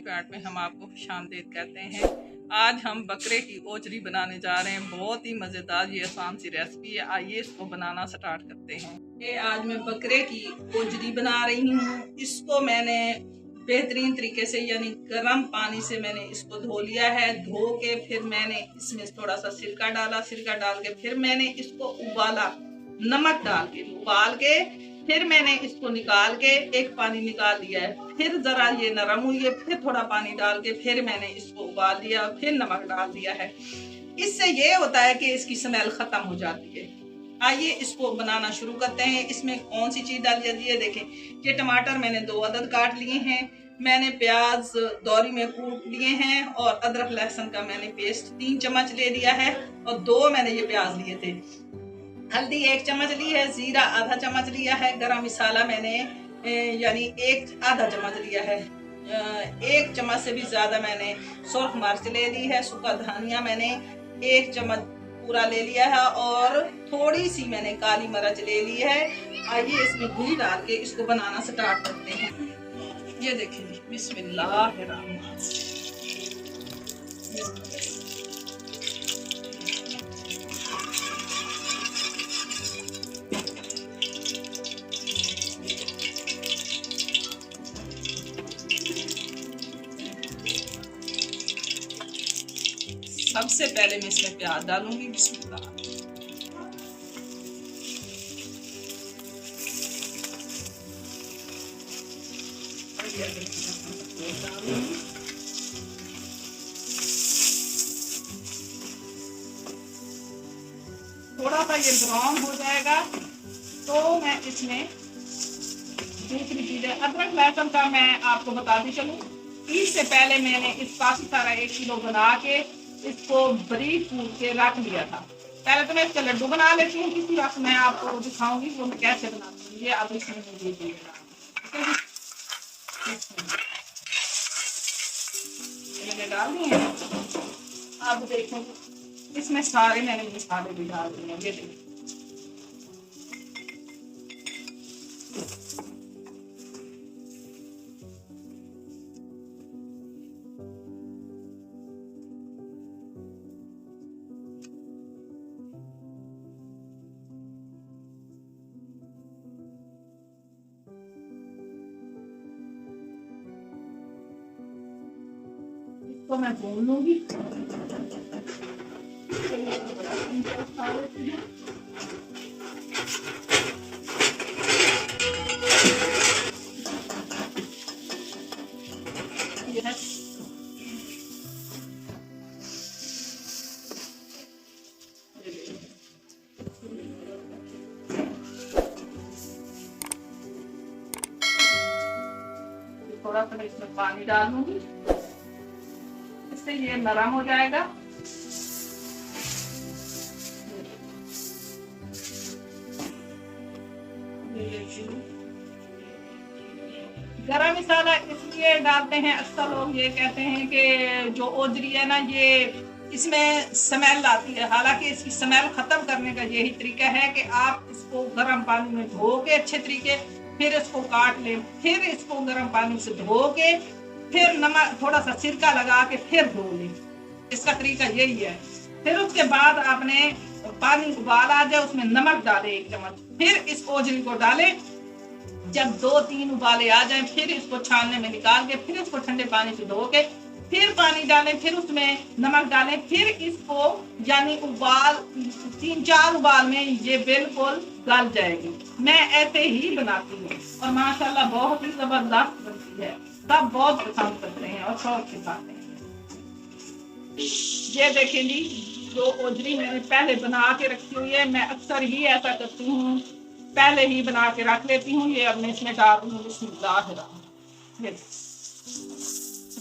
PAT में हम आपको खुशामदीद कहते हैं। आज हम बकरे की ओजरी बनाने जा रहे हैं। बहुत ही मज़ेदार ये आसान सी रेसिपी है। आइए इसको बनाना स्टार्ट करते हैं। ये आज मैं बकरे की ओजरी बना रही हूँ। इसको मैंने बेहतरीन तरीके से यानी गर्म पानी से मैंने इसको धो लिया है। धो के फिर मैंने इसमें थोड़ा सा सिरका डाला। सिरका डाल के फिर मैंने इसको उबाला, नमक डाल के उबाल के फिर मैंने इसको निकाल के एक पानी निकाल दिया है। फिर जरा ये नरम हुई है, फिर थोड़ा पानी डाल के फिर मैंने इसको उबाल दिया, फिर नमक डाल दिया है। इससे ये होता है कि इसकी स्मेल खत्म हो जाती है। आइए इसको बनाना शुरू करते हैं। इसमें कौन सी चीज डाली जाती है देखें। ये टमाटर मैंने 2 अदद काट लिए हैं। मैंने प्याज दौरी में कूट लिए हैं और अदरक लहसुन का मैंने पेस्ट 3 चम्मच ले लिया है और 2 मैंने ये प्याज लिए थे। हल्दी 1 चम्मच ली है, जीरा आधा चम्मच लिया है, गरम मसाला मैंने यानी आधा चम्मच लिया है। 1 चम्मच से भी ज्यादा मैंने सुर्ख मिर्च ले ली है। सूखा धनिया मैंने 1 चम्मच पूरा ले लिया है और थोड़ी सी मैंने काली मिर्च ले ली है। आइए इसमें घी डाल के इसको बनाना स्टार्ट करते हैं। ये देखिए, बिस्मिल्लाहिर्रहमानिर्रहीम। सबसे पहले मैं इसमें प्याज डालूंगी। बिस्मिल्लाह। थोड़ा सा ये ब्राउन हो जाएगा तो मैं इसमें दूसरी चीजें, अदरक लहसुन का मैं आपको बताती चलूं। इससे पहले मैंने इस काफी सारा 1 किलो बना के इसको बारीक कूट के रख लिया था। पहले तो मैं इसके लड्डू बना लेती हूँ, किसी वक्त मैं आपको दिखाऊंगी वो मैं कैसे बनाती हूँ। ये अब इसमें मैंने डाल दिए हैं। अब देखो इसमें सारे मैंने मसाले भी डाल दिए हैं। ये देखिए, तो मैं भून लूंगी। थोड़ा सा इसमें पानी डालूंगी, इससे ये नरम हो जाएगा। गरम मसाला इसलिए डालते हैं, अक्सर लोग ये कहते हैं कि जो ओजरी है ना ये इसमें स्मेल आती है। हालांकि इसकी स्मेल खत्म करने का यही तरीका है कि आप इसको गर्म पानी में धो के अच्छे तरीके, फिर इसको काट लें, फिर इसको गर्म पानी से धो के फिर नमक थोड़ा सा सिरका लगा के फिर धो लें। इसका तरीका यही है। फिर उसके बाद आपने पानी उबाल आ जाए उसमें नमक डालें 1 चम्मच, फिर इस ओजरी को डालें। जब 2-3 उबाले आ जाएं फिर इसको छानने में निकाल के फिर इसको ठंडे पानी से धो के फिर पानी डालें, फिर उसमें नमक डालें, फिर इसको यानी उबाल 3-4 उबाल में ये बिल्कुल गल जाएगी। मैं ऐसे ही बनाती हूँ और माशाल्लाह बहुत ही जबरदस्त बनती है। सब बहुत पसंद करते हैं और शौक से खाते हैं। ये देखें जी, जो ओजरी मैंने पहले बना के रखी हुई है, मैं अक्सर ही ऐसा करती हूँ, पहले ही बना के रख लेती हूँ। ये अब मैं इसमें डाल दूँगी। बिस्मिल्लाह।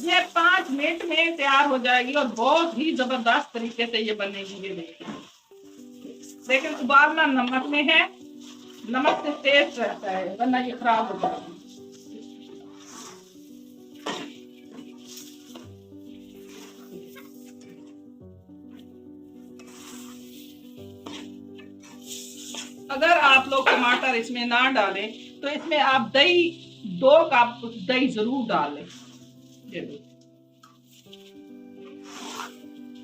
ये 5 मिनट में तैयार हो जाएगी और बहुत ही जबरदस्त तरीके से ये बनेगी। ये देखिए, लेकिन उबालना नमक में है, नमक से टेस्ट रहता है वरना ये खराब हो जाएगी। अगर आप लोग टमाटर इसमें ना डालें तो इसमें आप दही 2 कप दही जरूर डालें।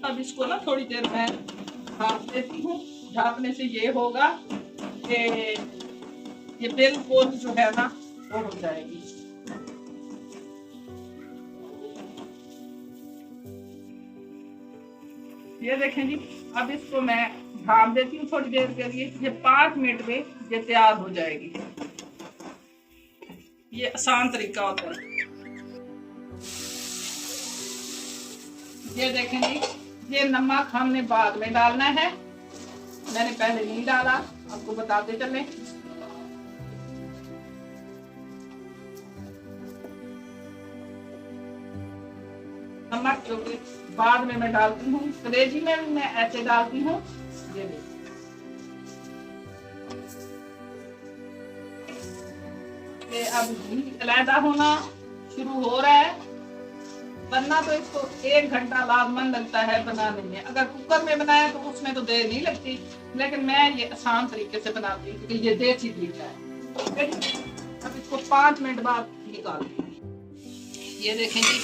अब इसको ना थोड़ी देर मैं ढाँप देती हूँ। ढाँपने से ये होगा कि ये बिल्कुल जो है ना वो हो जाएगी। ये देखें जी, अब इसको मैं ढाँप देती हूँ थोड़ी देर के लिए। ये 5 मिनट में ये तैयार हो जाएगी। ये आसान तरीका होता है। ये देखें जी, ये नमक हमने बाद में डालना है, मैंने पहले नहीं डाला, आपको बताते चले। नमक जो कि बाद में मैं डालती हूँ, कलेजी में भी मैं ऐसे डालती हूँ। ये देखिए अब घी अलहदा होना शुरू हो रहा है, वरना तो इसको 1 घंटा लाजमन लगता है बनाने में। अगर कुकर में बनाया तो उसमें तो देर नहीं लगती, लेकिन मैं ये आसान तरीके से बनाती हूँ क्योंकि ये देसी तरीका है। अब इसको 5 मिनट बाद निकालती हूँ। ये देखें जी,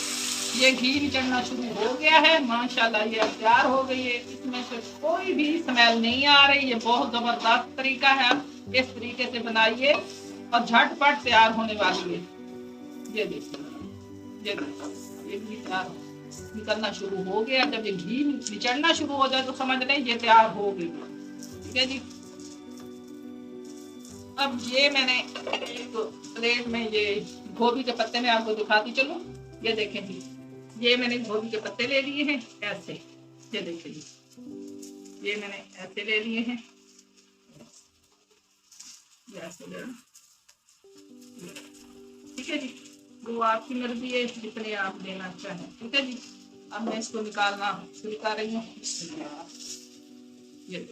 ये घी निकलना शुरू हो गया है, माशाल्लाह ये तैयार हो गई है। इसमें से कोई भी स्मेल नहीं आ रही। ये बहुत जबरदस्त तरीका है, इस तरीके से बनाइए और झटपट तैयार होने वाली है। ये देखिए, ये घी तैयार निकलना शुरू हो गया। जब ये घी निचड़ना शुरू हो जाए तो समझ लें ये तैयार हो गई। ठीक है जी। अब ये मैंने एक प्लेट में ये गोभी के पत्ते में आपको दिखाती चलूं। ये देखें जी, ये मैंने गोभी के पत्ते ले लिए हैं ऐसे। ये देखें जी, ये मैंने ऐसे ले लिए हैं, ऐसे ले। ठीक है जी, वो आपकी मर्जी है जितने आप देना चाहें। ठीक है जी, अब मैं इसको निकालना शुरू कर रही हूँ। ये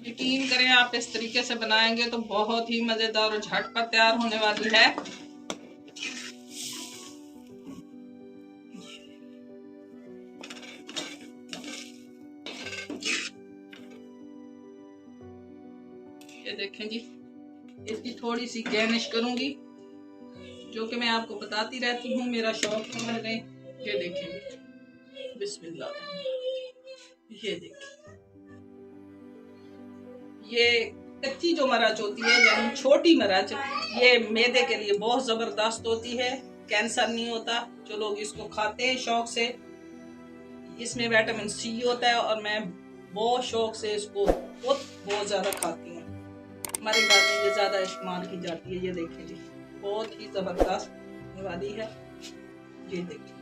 यकीन करें आप इस तरीके से बनाएंगे तो बहुत ही मजेदार और झटपट तैयार होने वाली है। ये देखें जी, इसकी थोड़ी सी गार्निश करूंगी, जो कि मैं आपको बताती रहती हूँ, मेरा शौक समझ लें। ये देखें जी, बिस्मिल्लाह। ये देखिए, ये कच्ची जो मिर्च होती है यानी छोटी मिर्च, ये मैदे के लिए बहुत जबरदस्त होती है, कैंसर नहीं होता। जो लोग इसको खाते हैं शौक से, इसमें विटामिन सी होता है और मैं बहुत शौक से इसको बहुत ज्यादा खाती हूँ। हमारे घर में ये ज्यादा इस्तेमाल की जाती है। ये देखिए जी, बहुत ही जबरदस्त वाली है। ये देखिए।